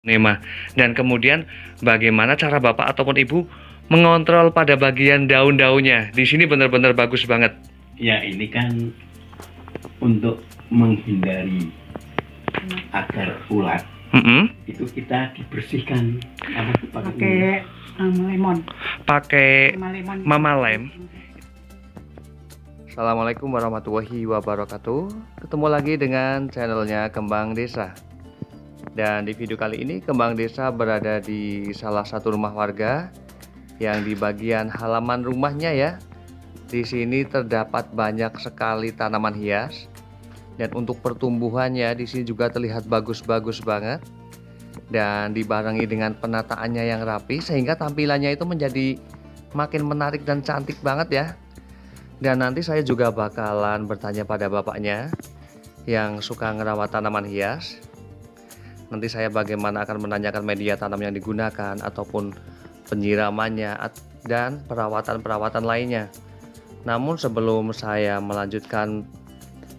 Nema. Dan kemudian bagaimana cara Bapak ataupun Ibu mengontrol pada bagian daun-daunnya? Di sini benar-benar bagus banget. Ya, ini kan untuk menghindari agar ulat itu kita dibersihkan pakai lemon. Pakai Lemon. Mama Lem. Assalamualaikum warahmatullahi wabarakatuh. Ketemu lagi dengan channelnya Kembang Desa. Dan di video kali ini Kembang Desa berada di salah satu rumah warga yang di bagian halaman rumahnya ya. Di sini terdapat banyak sekali tanaman hias. Dan untuk pertumbuhannya di sini juga terlihat bagus-bagus banget. Dan dibarengi dengan penataannya yang rapi sehingga tampilannya itu menjadi makin menarik dan cantik banget ya. Dan nanti saya juga bakalan bertanya pada bapaknya yang suka ngerawat tanaman hias. Nanti saya bagaimana akan menanyakan media tanam yang digunakan ataupun penyiramannya dan perawatan-perawatan lainnya. Namun sebelum saya melanjutkan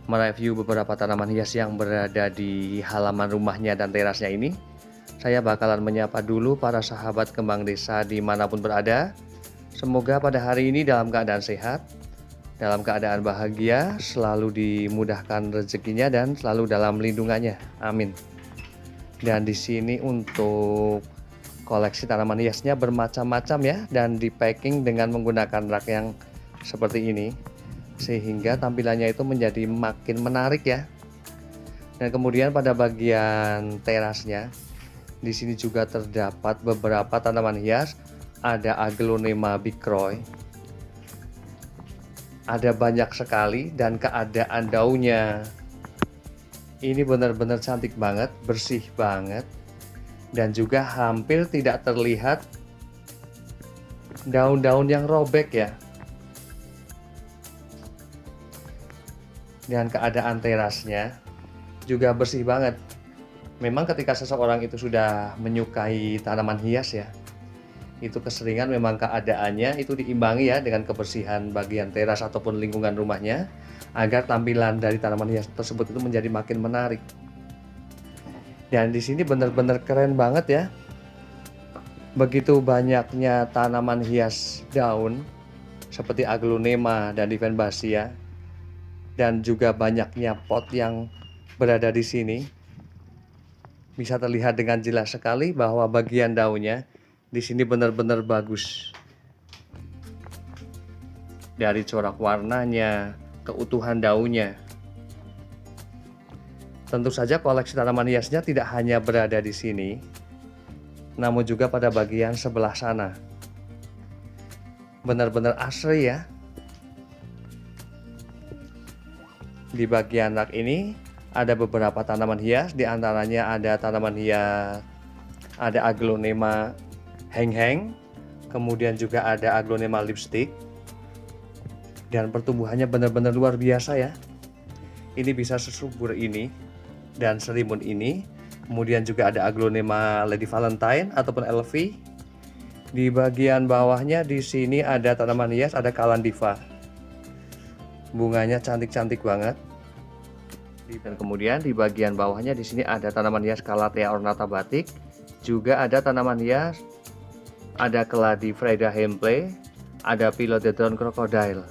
mereview beberapa tanaman hias yang berada di halaman rumahnya dan terasnya ini, saya bakalan menyapa dulu para sahabat Kembang Desa dimanapun berada. Semoga pada hari ini dalam keadaan sehat, dalam keadaan bahagia, selalu dimudahkan rezekinya dan selalu dalam lindungannya. Amin. Dan di sini untuk koleksi tanaman hiasnya bermacam-macam ya, dan di packing dengan menggunakan rak yang seperti ini sehingga tampilannya itu menjadi makin menarik ya. Dan kemudian pada bagian terasnya di sini juga terdapat beberapa tanaman hias, ada Aglonema bicroy. Ada banyak sekali dan keadaan daunnya ini benar-benar cantik banget, bersih banget, dan juga hampir tidak terlihat daun-daun yang robek ya. Dan keadaan terasnya juga bersih banget. Memang ketika seseorang itu sudah menyukai tanaman hias ya, itu keseringan memang keadaannya itu diimbangi ya dengan kebersihan bagian teras ataupun lingkungan rumahnya, agar tampilan dari tanaman hias tersebut itu menjadi makin menarik. Dan di sini benar-benar keren banget ya. Begitu banyaknya tanaman hias daun seperti Aglonema dan Divenbasia, dan juga banyaknya pot yang berada di sini. Bisa terlihat dengan jelas sekali bahwa bagian daunnya di sini benar-benar bagus. Dari corak warnanya, keutuhan daunnya. Tentu saja koleksi tanaman hiasnya tidak hanya berada di sini, namun juga pada bagian sebelah sana. Benar-benar asri ya. Di bagian rak ini ada beberapa tanaman hias, di antaranya ada tanaman hias, ada Aglonema heng-heng, kemudian juga ada Aglonema lipstick. Dan pertumbuhannya benar-benar luar biasa ya. Ini bisa sesubur ini dan selimun ini. Kemudian juga ada Aglonema Lady Valentine ataupun LV. Di bagian bawahnya di sini ada tanaman hias, ada Kalandiva. Bunganya cantik-cantik banget. Dan kemudian di bagian bawahnya di sini ada tanaman hias Calathea ornata batik. Juga ada tanaman hias, ada Keladi Freda Hempley, ada Philodendron crocodile.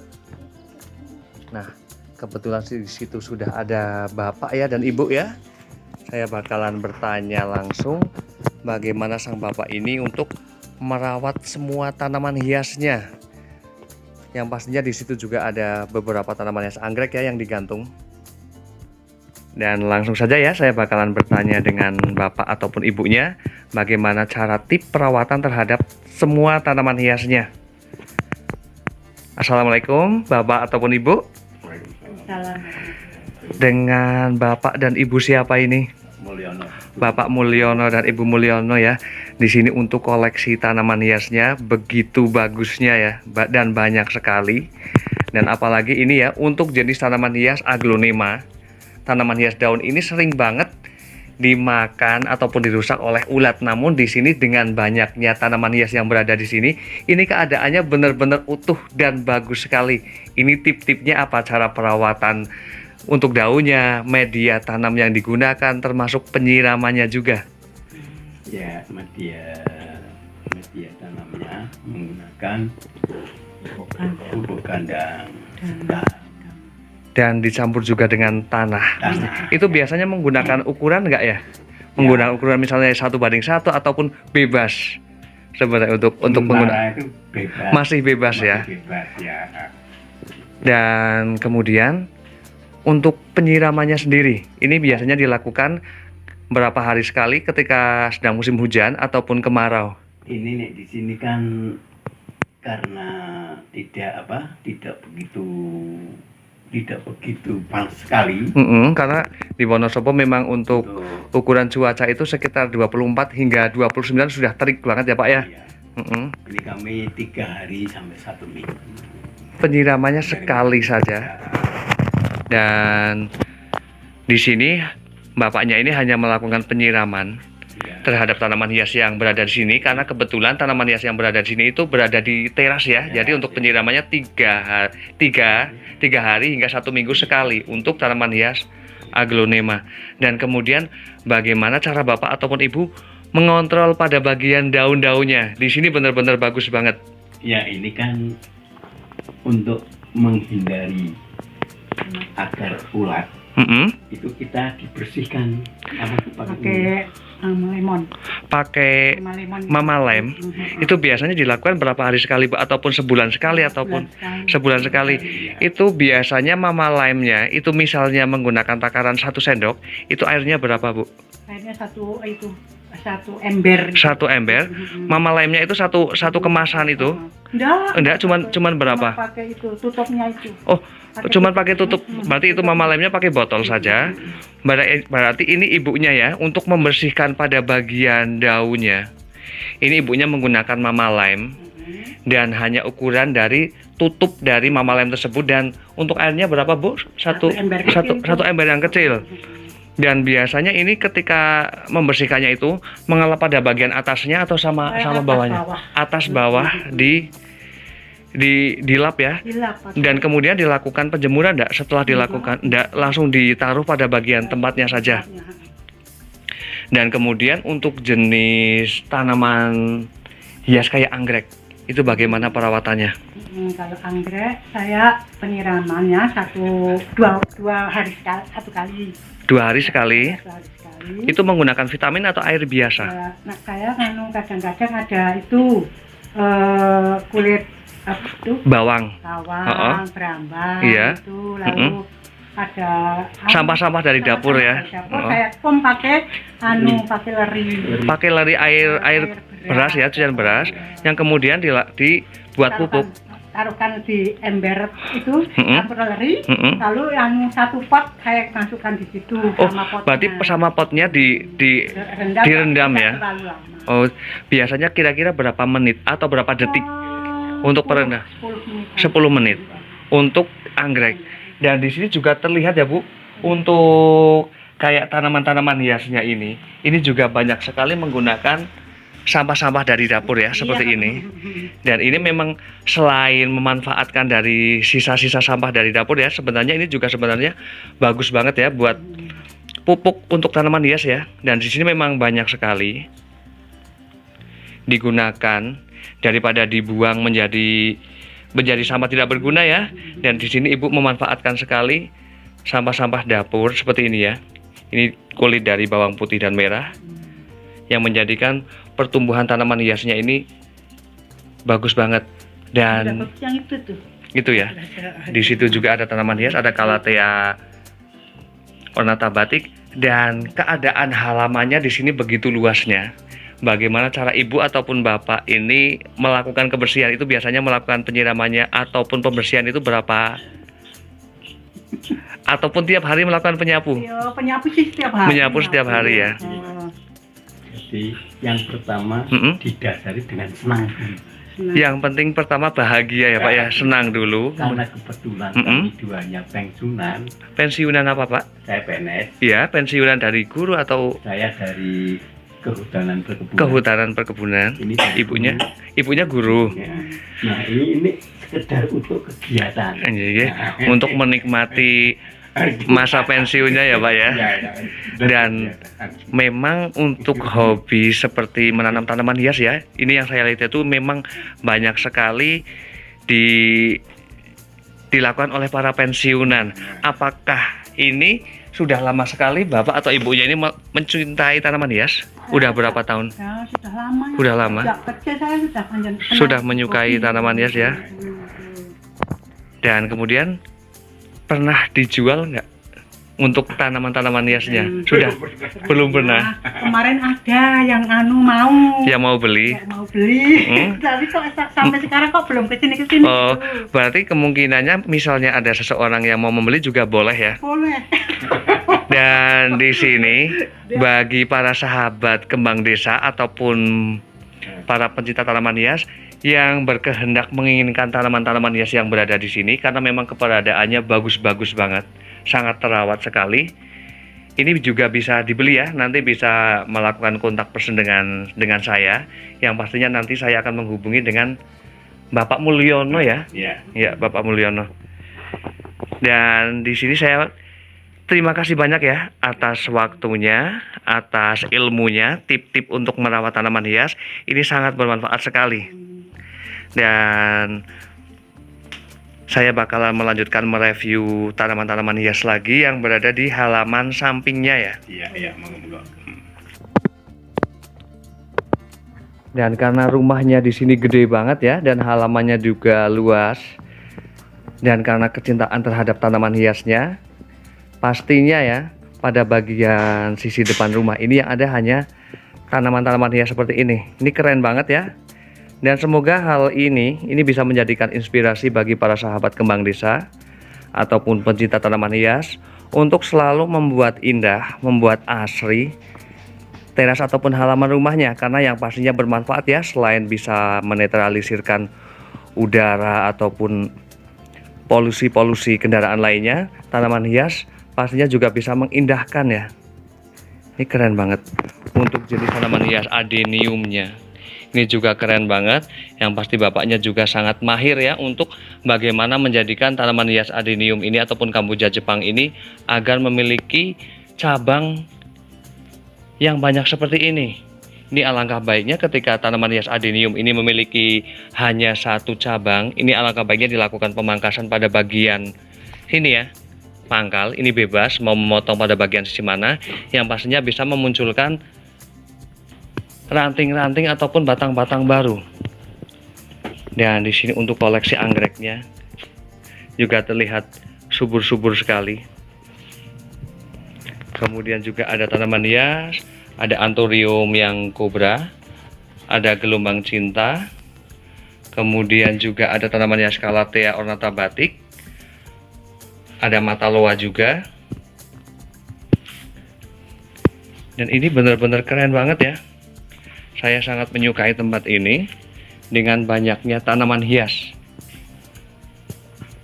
Nah, kebetulan di situ sudah ada bapak ya dan ibu ya. Saya bakalan bertanya langsung bagaimana sang bapak ini untuk merawat semua tanaman hiasnya. Yang pastinya di situ juga ada beberapa tanaman hias anggrek ya yang digantung. Dan langsung saja ya saya bakalan bertanya dengan bapak ataupun ibunya bagaimana cara tip perawatan terhadap semua tanaman hiasnya. Assalamualaikum bapak ataupun ibu. Salam. Dengan bapak dan ibu siapa ini? Mulyono. Bapak Mulyono dan Ibu Mulyono ya. Di sini untuk koleksi tanaman hiasnya begitu bagusnya ya, dan banyak sekali. Dan apalagi ini ya untuk jenis tanaman hias Aglonema. Tanaman hias daun ini sering banget dimakan ataupun dirusak oleh ulat. Namun di sini dengan banyaknya tanaman hias yang berada di sini, ini keadaannya benar-benar utuh dan bagus sekali. Ini tip-tipnya apa cara perawatan untuk daunnya, media tanam yang digunakan, termasuk penyiramannya juga. Ya, media tanamnya menggunakan pupuk kandang. Dan dicampur juga dengan tanah. Itu biasanya menggunakan ukuran nggak ya? Menggunakan ukuran misalnya 1:1 ataupun bebas sebenarnya untuk Sementara itu bebas. Masih bebas ya. Bebas ya. Dan kemudian untuk penyiramannya sendiri, ini biasanya dilakukan berapa hari sekali ketika sedang musim hujan ataupun kemarau? Ini nih di sini kan karena tidak begitu panas sekali. Karena di Wonosobo memang untuk ukuran cuaca itu sekitar 24 hingga 29 sudah terik banget ya Pak ya. Iya. Ini kami 3 hari sampai 1 minggu. Penyiramannya sekali saja. Dan di sini bapaknya ini hanya melakukan penyiraman terhadap tanaman hias yang berada di sini, karena kebetulan tanaman hias yang berada di sini itu berada di teras ya. Jadi untuk penyiramannya 3 hari hingga 1 minggu sekali untuk tanaman hias aglonema. Dan kemudian bagaimana cara bapak ataupun ibu mengontrol pada bagian daun-daunnya? Di sini benar-benar bagus banget. Ya, ini kan untuk menghindari agar ulat itu kita dibersihkan pakai lemon. Pakai mama lem. Itu biasanya dilakukan berapa hari sekali Bu? Ataupun sebulan sekali ataupun sebulan sekali. Itu biasanya mama lemnya itu misalnya menggunakan takaran 1 sendok, itu airnya berapa Bu? Airnya satu ember. 1 ember. Mama lemnya itu satu kemasan itu. Enggak, cuman berapa? Cuma pakai itu tutupnya itu. Oh, cuman pakai tutup. Berarti itu mama lemnya pakai botol saja. Berarti ini ibunya ya untuk membersihkan pada bagian daunnya. Ini ibunya menggunakan mama lem dan hanya ukuran dari tutup dari mama lem tersebut. Dan untuk airnya berapa Bu? Satu ember yang kecil. Dan biasanya ini ketika membersihkannya itu mengalap pada bagian atasnya atau sama bawahnya? Atas bawah dilap ya. Dan kemudian dilakukan penjemuran enggak setelah dilakukan? Enggak, langsung ditaruh pada bagian tempatnya saja. Dan kemudian untuk jenis tanaman hias kayak anggrek, itu bagaimana perawatannya? Kalau anggrek saya penyiramannya 2 hari sekali. 2 hari sekali. Itu menggunakan vitamin atau air biasa? Nah, saya kadang-kadang ada itu kulit bawang, berambang, iya. Itu lalu ada sampah-sampah dari dapur ya. Saya pakai pakai leri. Pakai leri air beras ya, cucian beras, yang kemudian dibuat pupuk. Taruhkan di ember itu campur leri, lalu yang 1 pot saya masukkan di situ sama potnya. Berarti sama potnya direndam ya. Oh, biasanya kira-kira berapa menit atau berapa detik untuk perendam? 10 menit untuk anggrek. Dan di sini juga terlihat ya Bu, untuk kayak tanaman-tanaman hiasnya ini juga banyak sekali menggunakan sampah-sampah dari dapur ya, seperti ini. Dan ini memang selain memanfaatkan dari sisa-sisa sampah dari dapur ya, sebenarnya ini juga sebenarnya bagus banget ya buat pupuk untuk tanaman hias ya. Dan di sini memang banyak sekali digunakan daripada dibuang menjadi sampah tidak berguna ya. Dan di sini ibu memanfaatkan sekali sampah-sampah dapur seperti ini ya. Ini kulit dari bawang putih dan merah yang menjadikan pertumbuhan tanaman hiasnya ini bagus banget. Dan yang itu tuh. Gitu ya. Di situ juga ada tanaman hias, ada Calathea ornata batik, dan keadaan halamannya di sini begitu luasnya. Bagaimana cara ibu ataupun bapak ini melakukan kebersihan? Itu biasanya melakukan penyiramannya ataupun pembersihan itu berapa? Ataupun tiap hari melakukan penyapu? Iya, penyapu sih setiap hari. Menyapu setiap hari ya. Jadi yang pertama didasari dengan senang. Yang penting pertama bahagia ya Pak ya, senang dulu. Karena kebetulan kami duanya pensiunan. Pensiunan apa Pak? Saya PNS. Iya, pensiunan dari guru atau? Saya dari Kehutanan Perkebunan. Kehutanan Perkebunan. Ini ibunya guru. Ya. Nah ini sekedar untuk kegiatan. Iya, untuk menikmati masa pensiunnya ya Pak ya. Ya, ya. Dan memang untuk hobi seperti menanam tanaman hias ya, ini yang saya lihat itu memang banyak sekali dilakukan oleh para pensiunan. Apakah ini sudah lama sekali Bapak atau Ibunya ini mencintai tanaman hias? Udah berapa tahun? Ya, sudah lama. Udah lama. Sejak kecil saya sudah Sudah menyukai tanaman hias ya. Dan kemudian pernah dijual nggak untuk tanaman-tanaman hiasnya? Sudah? Belum pernah. Kemarin ada yang mau. Yang mau beli? Yang mau beli. Tapi kok sampai sekarang kok belum kesini. Oh, berarti kemungkinannya misalnya ada seseorang yang mau membeli juga boleh ya? Boleh. Dan di sini bagi para sahabat kembang desa ataupun para pencinta tanaman hias yang berkehendak menginginkan tanaman-tanaman hias yang berada di sini, karena memang keberadaannya bagus-bagus banget, sangat terawat sekali. Ini juga bisa dibeli ya, nanti bisa melakukan kontak person dengan saya, yang pastinya nanti saya akan menghubungi dengan Bapak Mulyono ya. Ya, Bapak Mulyono. Dan di sini saya terima kasih banyak ya atas waktunya, atas ilmunya, tip-tip untuk merawat tanaman hias. Ini sangat bermanfaat sekali. Dan saya bakalan melanjutkan mereview tanaman-tanaman hias lagi yang berada di halaman sampingnya ya. Iya, monggo. Dan karena rumahnya di sini gede banget ya, dan halamannya juga luas, dan karena kecintaan terhadap tanaman hiasnya, pastinya ya pada bagian sisi depan rumah ini yang ada hanya tanaman-tanaman hias seperti ini. Ini keren banget ya. Dan semoga hal ini bisa menjadikan inspirasi bagi para sahabat kembang desa ataupun pencinta tanaman hias untuk selalu membuat indah, membuat asri teras ataupun halaman rumahnya, karena yang pastinya bermanfaat ya, selain bisa menetralisirkan udara ataupun polusi-polusi kendaraan lainnya, tanaman hias pastinya juga bisa mengindahkan ya. Ini keren banget. Untuk jenis tanaman hias adeniumnya, ini juga keren banget. Yang pasti bapaknya juga sangat mahir ya untuk bagaimana menjadikan tanaman hias adenium ini ataupun kamboja Jepang ini agar memiliki cabang yang banyak seperti ini. Ini alangkah baiknya ketika tanaman hias adenium ini memiliki hanya satu cabang. Ini alangkah baiknya dilakukan pemangkasan pada bagian sini ya, pangkal. Ini bebas mau memotong pada bagian sisi mana, yang pastinya bisa memunculkan ranting-ranting ataupun batang-batang baru. Dan di sini untuk koleksi anggreknya juga terlihat subur-subur sekali. Kemudian juga ada tanaman hias, ada anthurium yang kobra, ada gelombang cinta, kemudian juga ada tanaman hias calathea ornata batik, ada mataloa juga. Dan ini benar-benar keren banget ya. Saya sangat menyukai tempat ini dengan banyaknya tanaman hias.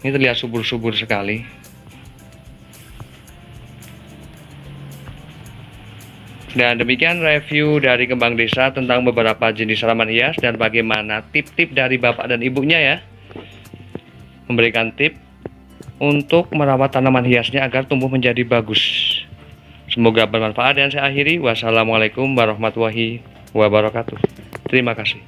Ini terlihat subur-subur sekali. Dan demikian review dari Kembang Desa tentang beberapa jenis tanaman hias dan bagaimana tip-tip dari bapak dan ibunya ya, memberikan tip untuk merawat tanaman hiasnya agar tumbuh menjadi bagus. Semoga bermanfaat, dan saya akhiri. Wassalamualaikum warahmatullahi wabarakatuh. Terima kasih.